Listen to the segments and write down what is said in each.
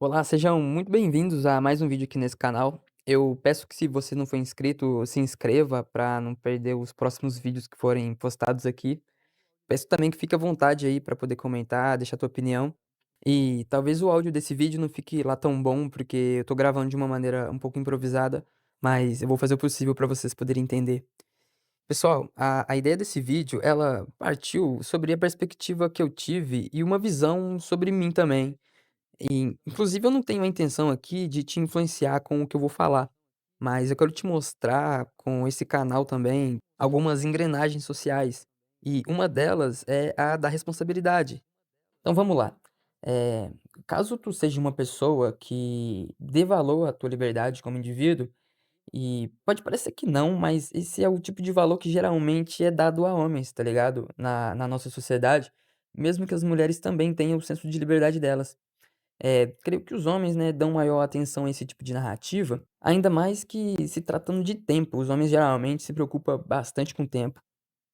Olá, sejam muito bem-vindos a mais um vídeo aqui nesse canal. Eu peço que, se você não for inscrito, se inscreva para não perder os próximos vídeos que forem postados aqui. Peço também que fique à vontade aí para poder comentar, deixar tua opinião. E talvez o áudio desse vídeo não fique lá tão bom, porque eu tô gravando de uma maneira um pouco improvisada, mas eu vou fazer o possível para vocês poderem entender. Pessoal, a ideia desse vídeo, ela partiu sobre a perspectiva que eu tive e uma visão sobre mim também. E, inclusive, eu não tenho a intenção aqui de te influenciar com o que eu vou falar, mas eu quero te mostrar com esse canal também algumas engrenagens sociais. E uma delas é a da responsabilidade. Então vamos lá. Eh, Caso tu seja uma pessoa que dê valor à tua liberdade como indivíduo, e pode parecer que não, mas esse é o tipo de valor que geralmente é dado a homens, tá ligado? Na nossa sociedade, mesmo que as mulheres também tenham o senso de liberdade delas. Creio que os homens, né, dão maior atenção a esse tipo de narrativa, ainda mais que se tratando de tempo, os homens geralmente se preocupam bastante com o tempo.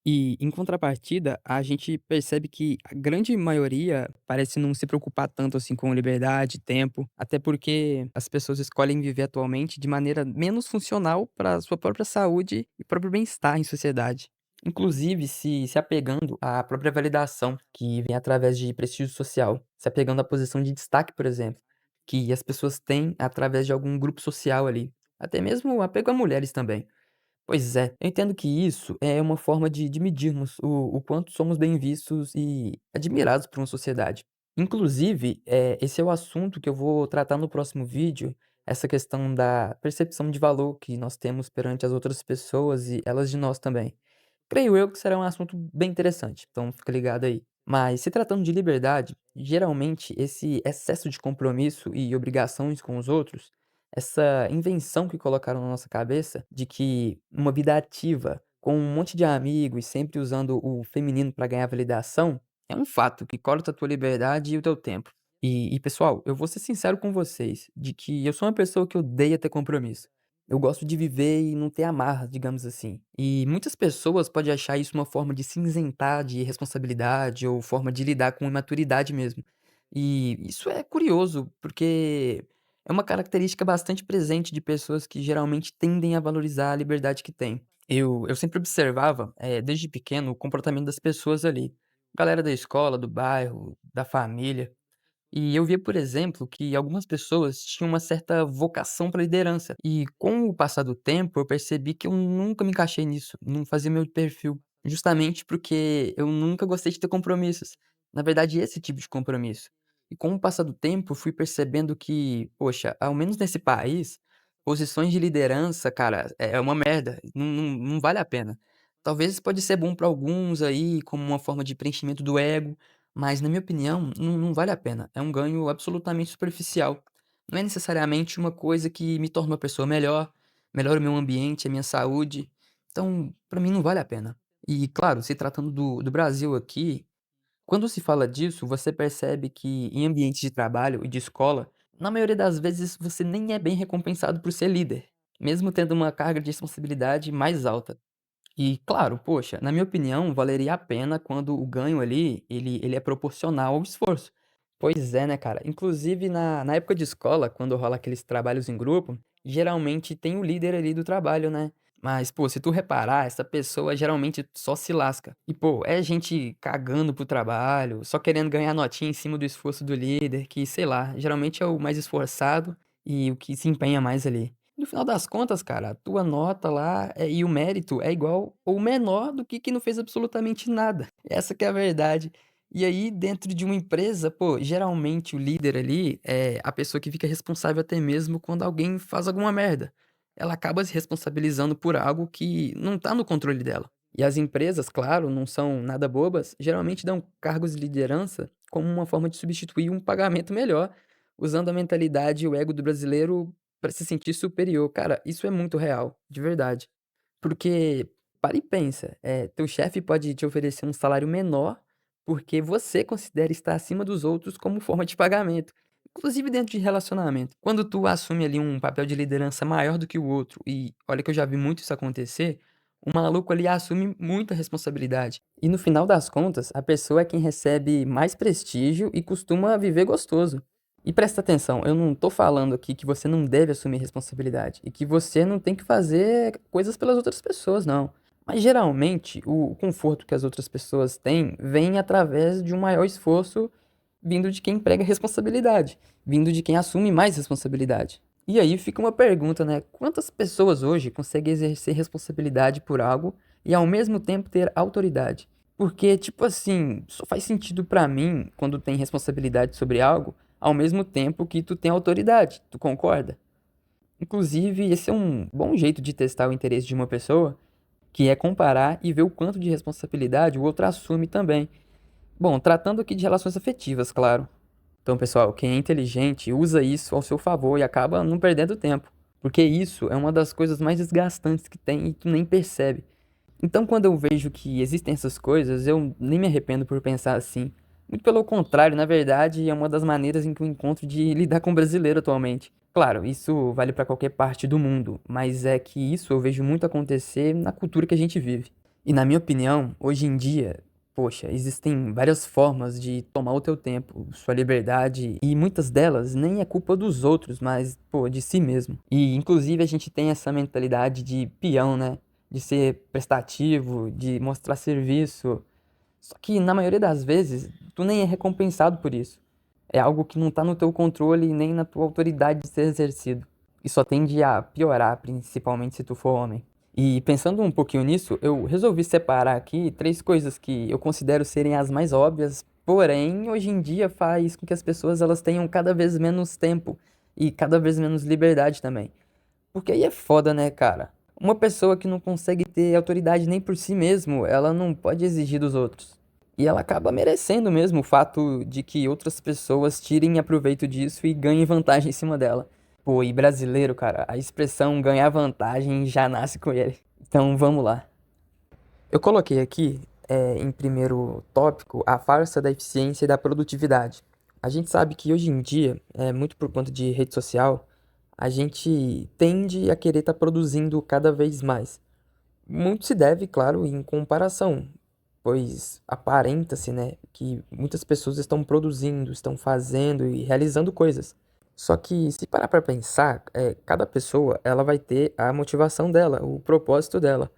E, em contrapartida, a gente percebe que a grande maioria parece não se preocupar tanto assim com liberdade, tempo, até porque as pessoas escolhem viver atualmente de maneira menos funcional para sua própria saúde e próprio bem-estar em sociedade. Inclusive se apegando à própria validação que vem através de prestígio social, se apegando à posição de destaque, por exemplo, que as pessoas têm através de algum grupo social ali, até mesmo o apego a mulheres também. Pois é, eu entendo que isso é uma forma de medirmos o quanto somos bem vistos e admirados por uma sociedade. Inclusive, esse é o assunto que eu vou tratar no próximo vídeo, essa questão da percepção de valor que nós temos perante as outras pessoas e elas de nós também. Creio eu que será um assunto bem interessante, então fica ligado aí. Mas se tratando de liberdade, geralmente esse excesso de compromisso e obrigações com os outros, essa invenção que colocaram na nossa cabeça de que uma vida ativa, com um monte de amigos, sempre usando o feminino para ganhar validação, é um fato que corta a tua liberdade e o teu tempo. Pessoal, eu vou ser sincero com vocês, de que eu sou uma pessoa que odeia ter compromisso. Eu gosto de viver e não ter amarras, digamos assim. E muitas pessoas podem achar isso uma forma de se isentar de responsabilidade ou forma de lidar com imaturidade mesmo. E isso é curioso, porque é uma característica bastante presente de pessoas que geralmente tendem a valorizar a liberdade que têm. Eu sempre observava, desde pequeno, o comportamento das pessoas ali. Galera da escola, do bairro, da família. E eu via, por exemplo, que algumas pessoas tinham uma certa vocação para liderança. E com o passar do tempo, eu percebi que eu nunca me encaixei nisso, não fazia meu perfil. Justamente porque eu nunca gostei de ter compromissos. Na verdade, esse tipo de compromisso. E com o passar do tempo, eu fui percebendo que, poxa, ao menos nesse país, posições de liderança, cara, é uma merda. Não vale a pena. Talvez pode ser bom para alguns aí, como uma forma de preenchimento do ego, mas na minha opinião, não vale a pena, é um ganho absolutamente superficial. Não é necessariamente uma coisa que me torna uma pessoa melhor, melhora o meu ambiente, a minha saúde, então pra mim não vale a pena. E claro, se tratando do Brasil aqui, quando se fala disso, você percebe que em ambientes de trabalho e de escola, na maioria das vezes você nem é bem recompensado por ser líder, mesmo tendo uma carga de responsabilidade mais alta. E claro, poxa, na minha opinião, valeria a pena quando o ganho ali, ele é proporcional ao esforço. Pois é, né, cara? Inclusive na época de escola, quando rola aqueles trabalhos em grupo, geralmente tem o líder ali do trabalho, né? Mas, pô, se tu reparar, essa pessoa geralmente só se lasca. E, pô, é gente cagando pro trabalho, só querendo ganhar notinha em cima do esforço do líder, que, sei lá, geralmente é o mais esforçado e o que se empenha mais ali. No final das contas, cara, a tua nota lá, e o mérito é igual ou menor do que quem não fez absolutamente nada. Essa que é a verdade. E aí, dentro de uma empresa, pô, geralmente o líder ali é a pessoa que fica responsável até mesmo quando alguém faz alguma merda. Ela acaba se responsabilizando por algo que não tá no controle dela. E as empresas, claro, não são nada bobas, geralmente dão cargos de liderança como uma forma de substituir um pagamento melhor, usando a mentalidade e o ego do brasileiro pra se sentir superior. Cara, isso é muito real, de verdade. Porque, para e pensa, teu chefe pode te oferecer um salário menor, porque você considera estar acima dos outros como forma de pagamento, inclusive dentro de relacionamento. Quando tu assume ali um papel de liderança maior do que o outro, e olha que eu já vi muito isso acontecer, o maluco ali assume muita responsabilidade. E no final das contas, a pessoa é quem recebe mais prestígio e costuma viver gostoso. E presta atenção, eu não tô falando aqui que você não deve assumir responsabilidade e que você não tem que fazer coisas pelas outras pessoas, não. Mas geralmente o conforto que as outras pessoas têm vem através de um maior esforço vindo de quem prega responsabilidade, vindo de quem assume mais responsabilidade. E aí fica uma pergunta, né? Quantas pessoas hoje conseguem exercer responsabilidade por algo e ao mesmo tempo ter autoridade? Porque, tipo assim, só faz sentido pra mim quando tem responsabilidade sobre algo, ao mesmo tempo que tu tem autoridade, tu concorda? Inclusive, esse é um bom jeito de testar o interesse de uma pessoa, que é comparar e ver o quanto de responsabilidade o outro assume também. Bom, tratando aqui de relações afetivas, claro. Então, pessoal, quem é inteligente usa isso ao seu favor e acaba não perdendo tempo, porque isso é uma das coisas mais desgastantes que tem e tu nem percebe. Então, quando eu vejo que existem essas coisas, eu nem me arrependo por pensar assim. Muito pelo contrário, na verdade, é uma das maneiras em que eu encontro de lidar com o brasileiro atualmente. Claro, isso vale para qualquer parte do mundo, mas é que isso eu vejo muito acontecer na cultura que a gente vive. E na minha opinião, hoje em dia, poxa, existem várias formas de tomar o teu tempo, sua liberdade, e muitas delas nem é culpa dos outros, mas, pô, de si mesmo. E inclusive a gente tem essa mentalidade de peão, né? De ser prestativo, de mostrar serviço. Só que na maioria das vezes, tu nem é recompensado por isso. É algo que não tá no teu controle e nem na tua autoridade de ser exercido. E só tende a piorar, principalmente se tu for homem. E pensando um pouquinho nisso, eu resolvi separar aqui três coisas que eu considero serem as mais óbvias, porém, hoje em dia faz com que as pessoas elas tenham cada vez menos tempo e cada vez menos liberdade também. Porque aí é foda, né, cara? Uma pessoa que não consegue ter autoridade nem por si mesmo, ela não pode exigir dos outros. E ela acaba merecendo mesmo o fato de que outras pessoas tirem aproveito disso e ganhem vantagem em cima dela. Pô, e brasileiro, cara, a expressão ganhar vantagem já nasce com ele. Então vamos lá. Eu coloquei aqui, em primeiro tópico, a farsa da eficiência e da produtividade. A gente sabe que hoje em dia, muito por conta de rede social, a gente tende a querer estar produzindo cada vez mais. Muito se deve, claro, em comparação, pois aparenta-se, né, que muitas pessoas estão produzindo, estão fazendo e realizando coisas. Só que se parar para pensar, cada pessoa ela vai ter a motivação dela, o propósito dela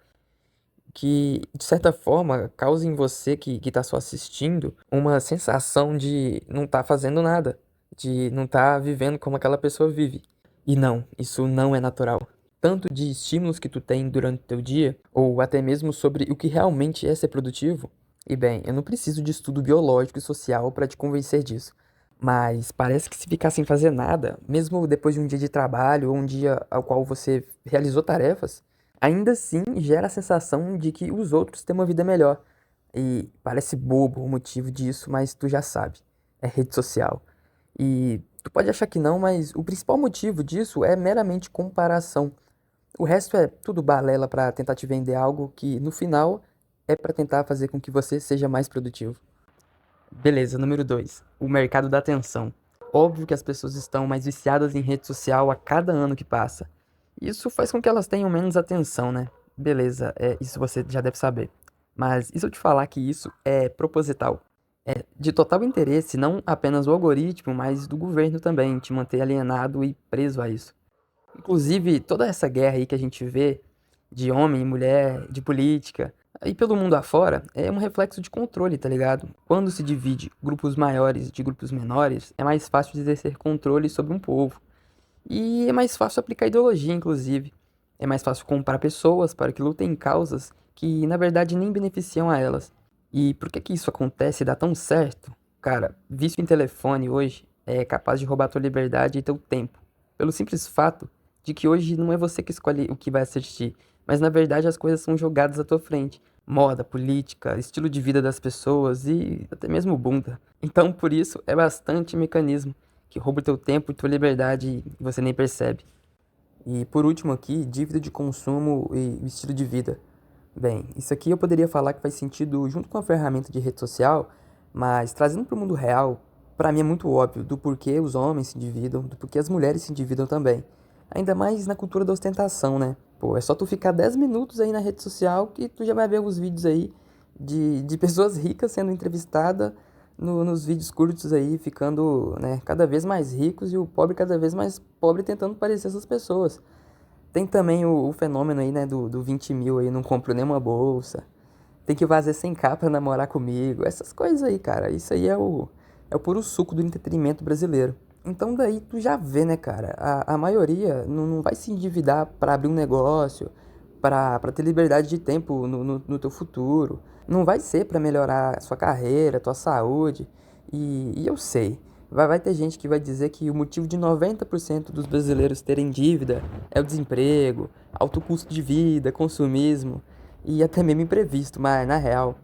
que, de certa forma, causa em você que tá só assistindo uma sensação de não tá fazendo nada, de não tá vivendo como aquela pessoa vive. E não, isso não é natural. Tanto de estímulos que tu tem durante o teu dia, ou até mesmo sobre o que realmente é ser produtivo. E bem, eu não preciso de estudo biológico e social para te convencer disso. Mas parece que se ficar sem fazer nada, mesmo depois de um dia de trabalho ou um dia ao qual você realizou tarefas, ainda assim gera a sensação de que os outros têm uma vida melhor. E parece bobo o motivo disso, mas tu já sabe. É rede social. E tu pode achar que não, mas o principal motivo disso é meramente comparação. O resto é tudo balela pra tentar te vender algo que, no final, é pra tentar fazer com que você seja mais produtivo. Beleza, número 2. O mercado da atenção. Óbvio que as pessoas estão mais viciadas em rede social a cada ano que passa. Isso faz com que elas tenham menos atenção, né? Beleza, isso você já deve saber. Mas e se eu te falar que isso é proposital? É de total interesse, não apenas do algoritmo, mas do governo também, te manter alienado e preso a isso. Inclusive, toda essa guerra aí que a gente vê de homem e mulher, de política, aí pelo mundo afora, é um reflexo de controle, tá ligado? Quando se divide grupos maiores de grupos menores, é mais fácil de exercer controle sobre um povo. E é mais fácil aplicar ideologia, inclusive. É mais fácil comprar pessoas para que lutem em causas que, na verdade, nem beneficiam a elas. E por que que isso acontece e dá tão certo? Cara, vício em telefone hoje é capaz de roubar tua liberdade e teu tempo. Pelo simples fato de que hoje não é você que escolhe o que vai assistir, mas na verdade as coisas são jogadas à tua frente. Moda, política, estilo de vida das pessoas e até mesmo bunda. Então, por isso, é bastante mecanismo que rouba o teu tempo e tua liberdade e você nem percebe. E por último aqui, dívida de consumo e estilo de vida. Bem, isso aqui eu poderia falar que faz sentido junto com a ferramenta de rede social, mas trazendo para o mundo real, para mim é muito óbvio do porquê os homens se endividam, do porquê as mulheres se endividam também. Ainda mais na cultura da ostentação, né? Pô, é só tu ficar 10 minutos aí na rede social que tu já vai ver os vídeos aí de pessoas ricas sendo entrevistadas nos vídeos curtos aí, ficando, né, cada vez mais ricos e o pobre cada vez mais pobre tentando parecer essas pessoas. Tem também o fenômeno aí, né, do 20 mil aí, não compro nenhuma bolsa. Tem que fazer 100k pra namorar comigo. Essas coisas aí, cara. Isso aí é o puro suco do entretenimento brasileiro. Então daí tu já vê, né, cara? A maioria não vai se endividar pra abrir um negócio, pra ter liberdade de tempo no teu futuro. Não vai ser pra melhorar sua carreira, tua saúde. E eu sei, vai ter gente que vai dizer que o motivo de 90% dos brasileiros terem dívida é o desemprego, alto custo de vida, consumismo e até mesmo imprevisto, mas na real,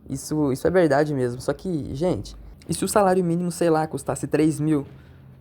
isso é verdade mesmo. Só que, gente, e se o salário mínimo, sei lá, custasse 3 mil?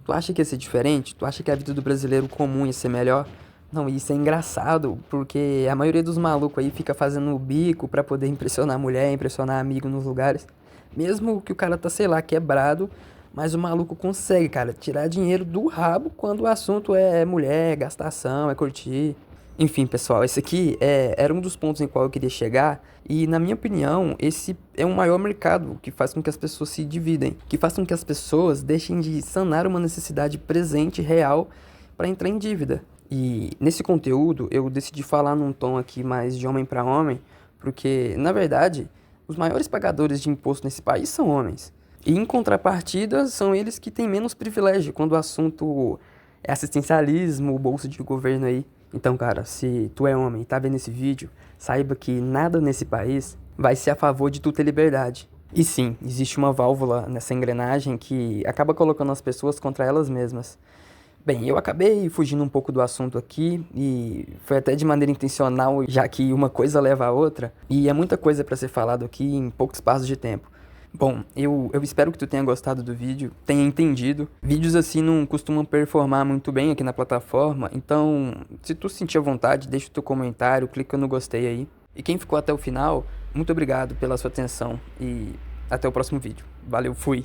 Tu acha que ia ser diferente? Tu acha que a vida do brasileiro comum ia ser melhor? Não, isso é engraçado, porque a maioria dos malucos aí fica fazendo o bico pra poder impressionar a mulher, impressionar amigo nos lugares. Mesmo que o cara tá, sei lá, quebrado, mas o maluco consegue, cara, tirar dinheiro do rabo quando o assunto é mulher, é gastação, é curtir. Enfim, pessoal, esse aqui era um dos pontos em qual eu queria chegar, e na minha opinião, esse é um maior mercado que faz com que as pessoas se dividem, que faz com que as pessoas deixem de sanar uma necessidade presente, real, para entrar em dívida. E nesse conteúdo eu decidi falar num tom aqui mais de homem para homem, porque, na verdade, os maiores pagadores de imposto nesse país são homens. E em contrapartida, são eles que têm menos privilégio quando o assunto é assistencialismo, bolsa de governo aí. Então, cara, se tu é homem e tá vendo esse vídeo, saiba que nada nesse país vai ser a favor de tu ter liberdade. E sim, existe uma válvula nessa engrenagem que acaba colocando as pessoas contra elas mesmas. Bem, eu acabei fugindo um pouco do assunto aqui e foi até de maneira intencional, já que uma coisa leva a outra e é muita coisa para ser falado aqui em pouco espaço de tempo. Bom, eu espero que tu tenha gostado do vídeo, tenha entendido. Vídeos assim não costumam performar muito bem aqui na plataforma, então se tu sentir à vontade, deixa o teu comentário, clica no gostei aí. E quem ficou até o final, muito obrigado pela sua atenção e até o próximo vídeo. Valeu, fui!